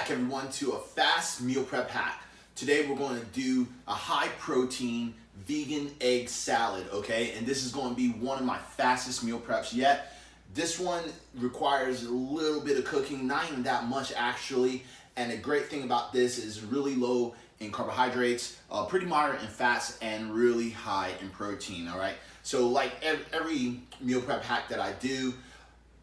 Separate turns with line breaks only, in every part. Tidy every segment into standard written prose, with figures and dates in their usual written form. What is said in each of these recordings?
back, everyone, to a fast meal prep hack. Today we're going to do a high protein vegan egg salad, okay? And this is going to be one of my fastest meal preps yet. This one requires a little bit of cooking, not even that much actually. And the great thing about this is really low in carbohydrates, pretty moderate in fats, and really high in protein, all right? So like every meal prep hack that I do,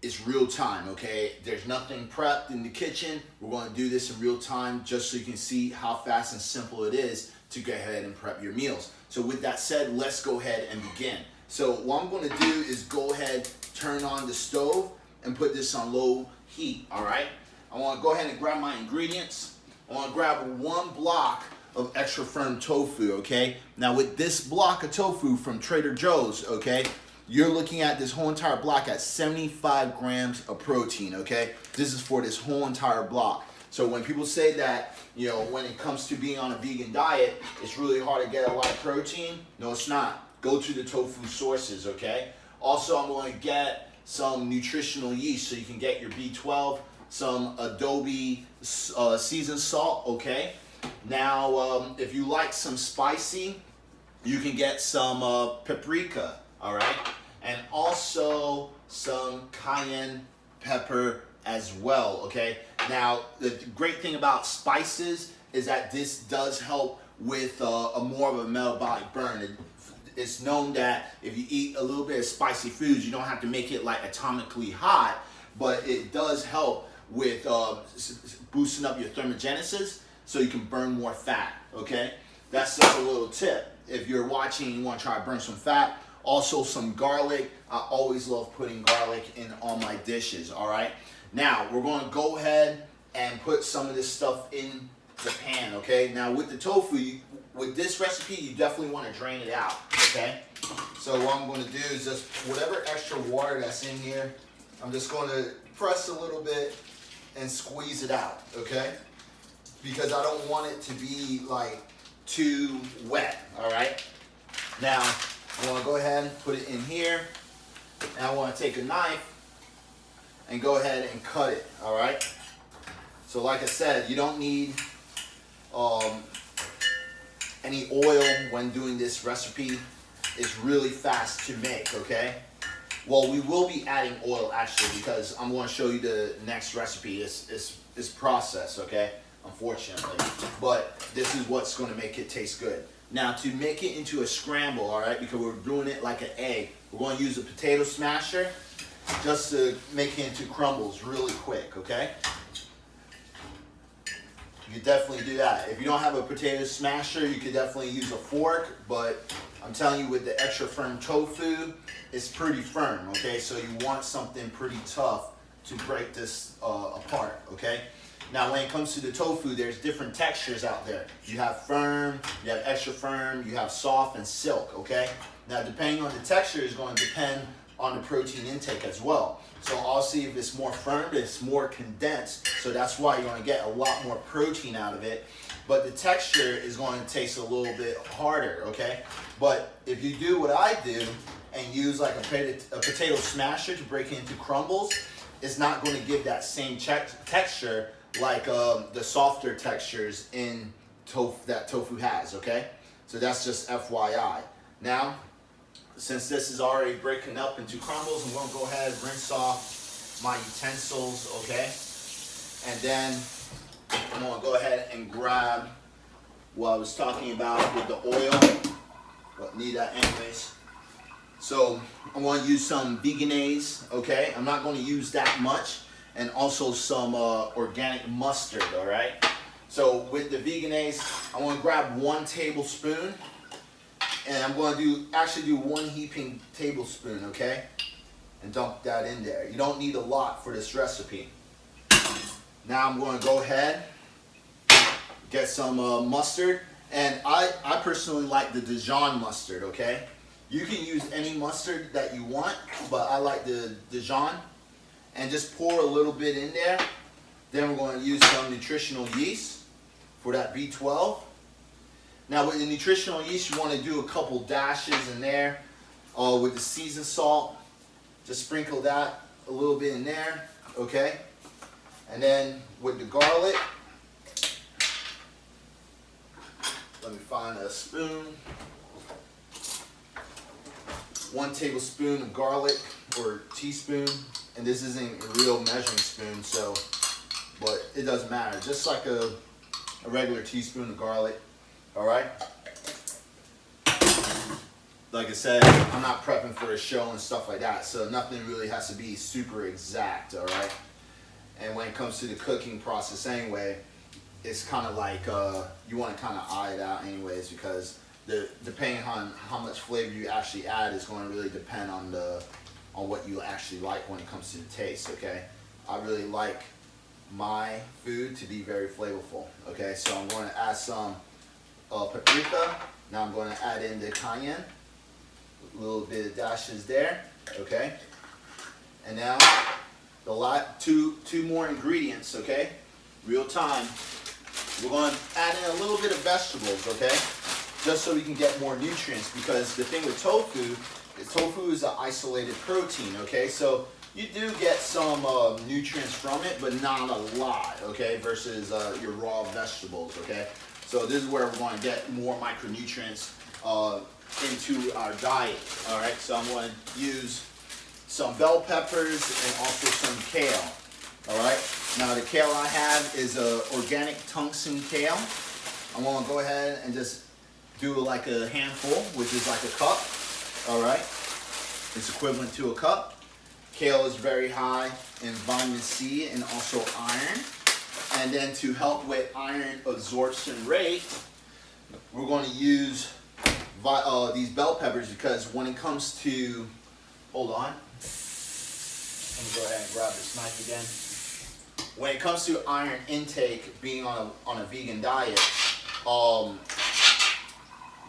it's real time, okay? There's nothing prepped in the kitchen. We're going to do this in real time just so you can see how fast and simple it is to go ahead and prep your meals. So with that said, let's go ahead and begin. So what I'm going to do is go ahead, turn on the stove, and put this on low heat, all right? I want to go ahead and grab my ingredients. I want to grab 1 block of extra firm tofu, okay? Now with this block of tofu from Trader Joe's, okay, you're looking at this whole entire block at 75 grams of protein, okay? This is for this whole entire block. So when people say that, you know, when it comes to being on a vegan diet, it's really hard to get a lot of protein. No, it's not. Go to the tofu sources, okay? Also, I'm going to get some nutritional yeast so you can get your B12, some Adobo seasoned salt, okay? Now, if you like some spicy, you can get some paprika, all right? And also some Cayenne Pepper as well, okay? Now, the great thing about spices is that this does help with a more of a metabolic burn. It's known that if you eat a little bit of spicy foods, you don't have to make it like atomically hot, but it does help with boosting up your thermogenesis so you can burn more fat, okay? That's just a little tip. If you're watching and you want to try to burn some fat, also some garlic. I always love putting garlic in all my dishes, all right? Now, we're going to go ahead and put some of this stuff in the pan, okay? Now, with the tofu, with this recipe, you definitely want to drain it out, okay? So what I'm going to do is just whatever extra water that's in here, I'm just going to press a little bit and squeeze it out, okay? Because I don't want it to be like too wet, all right? Now, I want to go ahead and put it in here, and I want to take a knife and go ahead and cut it, all right? So like I said, you don't need any oil when doing this recipe. It's really fast to make, okay? Well, we will be adding oil actually because I'm going to show you the next recipe. It's processed, okay? Unfortunately, but this is what's going to make it taste good. Now, to make it into a scramble, all right, because we're doing it like an egg, we're going to use a potato smasher just to make it into crumbles really quick, okay? You could definitely do that. If you don't have a potato smasher, you could definitely use a fork, but I'm telling you, with the extra firm tofu, it's pretty firm, okay? So you want something pretty tough to break this apart, okay? Now, when it comes to the tofu, there's different textures out there. You have firm, you have extra firm, you have soft and silk, okay? Now, depending on the texture is going to depend on the protein intake as well. So I'll see if it's more firm, it's more condensed, so that's why you're going to get a lot more protein out of it. But the texture is going to taste a little bit harder, okay? But if you do what I do and use like a potato smasher to break it into crumbles, it's not going to give that same texture like the softer textures in tofu that tofu has, okay? So that's just FYI. Now, since this is already breaking up into crumbles, I'm going to go ahead and rinse off my utensils, okay? And then I'm going to go ahead and grab what I was talking about with the oil, but need that anyways. So I'm going to use some Veganaise, okay? I'm not going to use that much. And also some organic mustard, all right? So with the Veganaise, I want to grab 1 tablespoon, and I'm going to actually do 1 heaping tablespoon, okay? And dump that in there. You don't need a lot for this recipe. Now I'm going to go ahead, get some mustard, and I personally like the Dijon mustard, okay? You can use any mustard that you want, but I like the Dijon. And just pour a little bit in there. Then we're going to use some nutritional yeast for that B12. Now with the nutritional yeast, you want to do a couple dashes in there with the seasoned salt. Just sprinkle that a little bit in there, okay? And then with the garlic, let me find a spoon. 1 tablespoon of garlic, or teaspoon, and this isn't a real measuring spoon, so, but it doesn't matter. Just like a regular teaspoon of garlic, all right? Like I said, I'm not prepping for a show and stuff like that, so nothing really has to be super exact, all right? And when it comes to the cooking process anyway, it's kind of like, you want to kind of eye it out anyways, because depending on how much flavor you actually add is going to really depend on what you actually like when it comes to the taste, okay? I really like my food to be very flavorful, okay? So I'm going to add some paprika. Now I'm going to add in the cayenne. A little bit of dashes there, okay? And now two more ingredients, okay? Real time. We're going to add in a little bit of vegetables, okay? Just so we can get more nutrients, because the thing with tofu is an isolated protein, okay? So you do get some nutrients from it, but not a lot, okay? Versus your raw vegetables, okay? So this is where we're going to get more micronutrients into our diet, all right? So I'm going to use some bell peppers and also some kale, all right? Now the kale I have is organic tungsten kale. I'm going to go ahead and just do like a handful, which is like a cup, all right? It's equivalent to a cup. Kale is very high in vitamin C and also iron. And then to help with iron absorption rate, we're going to use these bell peppers, because when it comes to, hold on. Let me go ahead and grab this knife again. When it comes to iron intake, being on a vegan diet,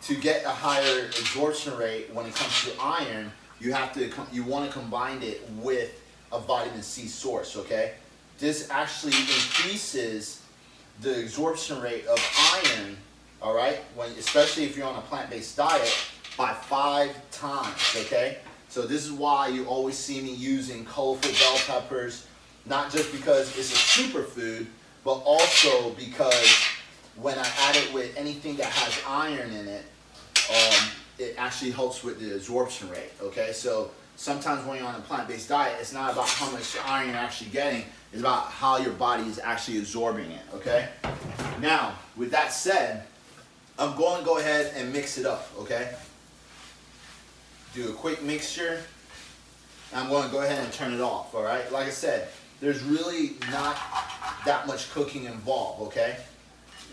to get a higher absorption rate when it comes to iron, you want to combine it with a vitamin C source, okay? This actually increases the absorption rate of iron, all right? Especially if you're on a plant-based diet, by 5 times, okay? So this is why you always see me using colorful bell peppers, not just because it's a superfood, but also because when I add it with anything that has iron in it, it actually helps with the absorption rate, okay? So sometimes when you're on a plant-based diet, it's not about how much iron you're actually getting, it's about how your body is actually absorbing it, okay? Now, with that said, I'm going to go ahead and mix it up, okay? Do a quick mixture. I'm going to go ahead and turn it off, all right? Like I said, there's really not that much cooking involved, okay?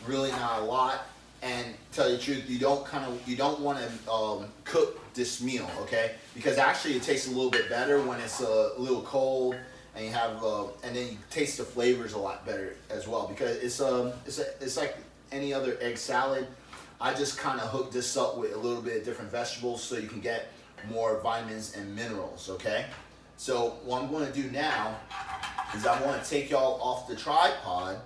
Really not a lot. And to tell you the truth, you don't want to cook this meal, okay? Because actually it tastes a little bit better when it's a little cold, and you have and then you taste the flavors a lot better as well, because it's like any other egg salad. I just kind of hook this up with a little bit of different vegetables so you can get more vitamins and minerals, okay? So what I'm going to do now is I want to take y'all off the tripod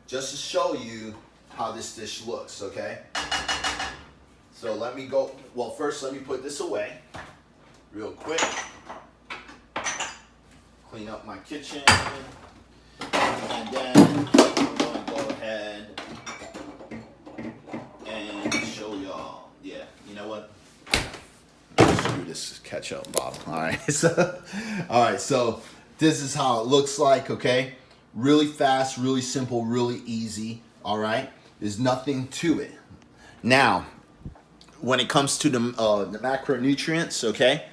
just to show you how this dish looks, okay? So let me go, well, first let me put this away real quick. Clean up my kitchen. And then I'm going to go ahead and show y'all. Yeah, you know what? Screw this ketchup bottle. All right. So this is how it looks like, okay? Really fast, really simple, really easy, all right? There's nothing to it. Now, when it comes to the macronutrients, okay,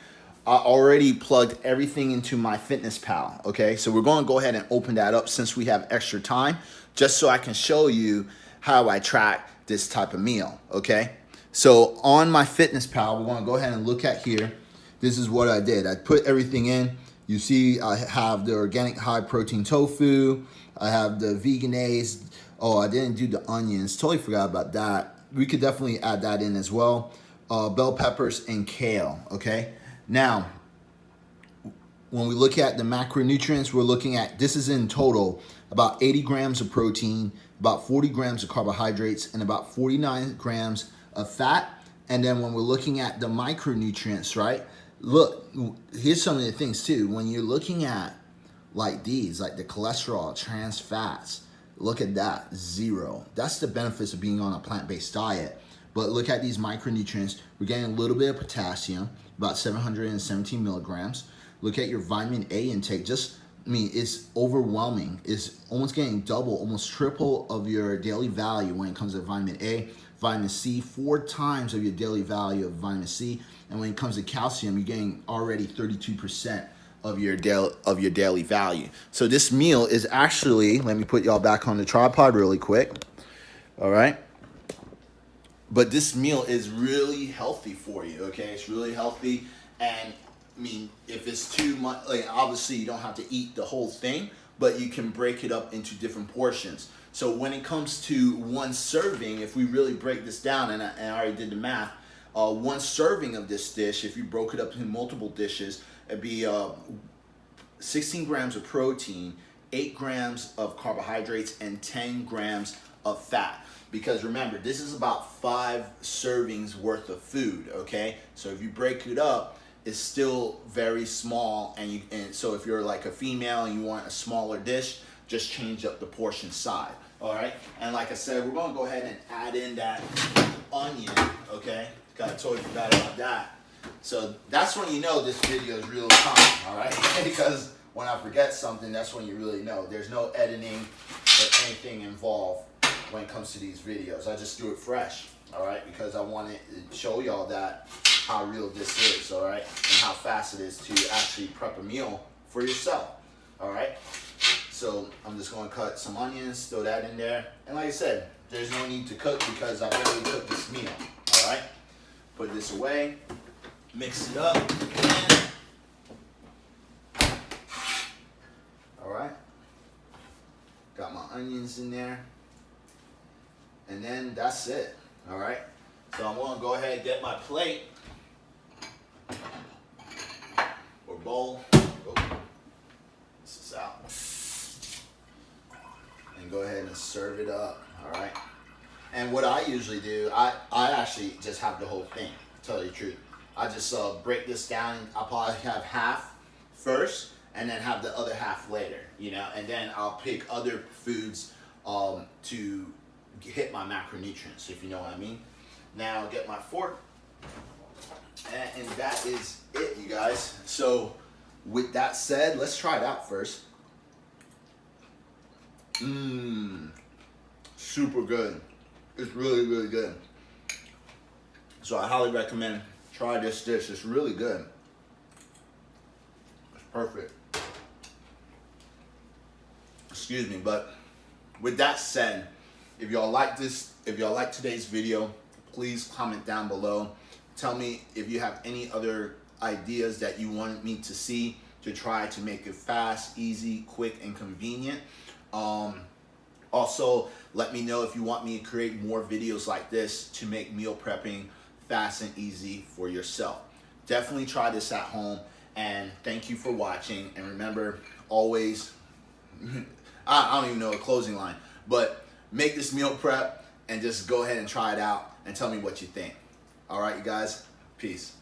I already plugged everything into my FitnessPal, okay? So we're going to go ahead and open that up since we have extra time, just so I can show you how I track this type of meal, okay? So on my FitnessPal, we're going to go ahead and look at here. This is what I did. I put everything in. You see I have the organic high protein tofu. I have the Veganaise. Oh, I didn't do the onions. Totally forgot about that. We could definitely add that in as well. Bell peppers and kale, okay? Now, when we look at the macronutrients, we're looking at, this is in total, about 80 grams of protein, about 40 grams of carbohydrates, and about 49 grams of fat. And then when we're looking at the micronutrients, right? Look, here's some of the things too. When you're looking at like these, like the cholesterol, trans fats, look at that, 0. That's the benefits of being on a plant-based diet. But look at these micronutrients. We're getting a little bit of potassium, about 717 milligrams. Look at your vitamin A intake. It's overwhelming. It's almost getting double, almost triple of your daily value when it comes to vitamin A. Vitamin C, 4 times of your daily value of vitamin C. And when it comes to calcium, you're getting already 32% of your daily value. So this meal is actually, let me put y'all back on the tripod really quick. All right. But this meal is really healthy for you, okay? It's really healthy. And I mean, if it's too much, like obviously you don't have to eat the whole thing, but you can break it up into different portions. So when it comes to one serving, if we really break this down, and I already did the math, one serving of this dish, if you broke it up into multiple dishes, it'd be 16 grams of protein, 8 grams of carbohydrates, and 10 grams of fat. Because remember, this is about 5 servings worth of food, okay? So if you break it up, it's still very small, and so if you're like a female and you want a smaller dish, just change up the portion size, all right? And like I said, we're gonna go ahead and add in that onion, okay? I totally forgot about that. So that's when you know this video is real time, all right? Because when I forget something, that's when you really know. There's no editing or anything involved when it comes to these videos. I just do it fresh, all right? Because I want to show y'all that how real this is, all right? And how fast it is to actually prep a meal for yourself, all right? So I'm just gonna cut some onions, throw that in there. And like I said, there's no need to cook because I barely cooked this meal, all right? Put this away, mix it up, and all right. Got my onions in there. And then that's it, all right? So I'm gonna go ahead and get my plate or bowl. Oh, this is out. And go ahead and serve it up, all right? And what I usually do, I actually just have the whole thing, to tell you the truth. I just break this down. I'll probably have half first and then have the other half later, you know? And then I'll pick other foods to hit my macronutrients, if you know what I mean. Now get my fork, and that is it, you guys. So with that said, let's try it out first. Super good. It's really, really good. So I highly recommend try this dish. It's really good. It's perfect. Excuse me, but with that said, if y'all like this, if y'all like today's video, please comment down below. Tell me if you have any other ideas that you want me to see to try to make it fast, easy, quick, and convenient. Also, let me know if you want me to create more videos like this to make meal prepping fast and easy for yourself. Definitely try this at home, and thank you for watching. And remember, always, I don't even know a closing line, but make this meal prep and just go ahead and try it out and tell me what you think. All right, you guys, peace.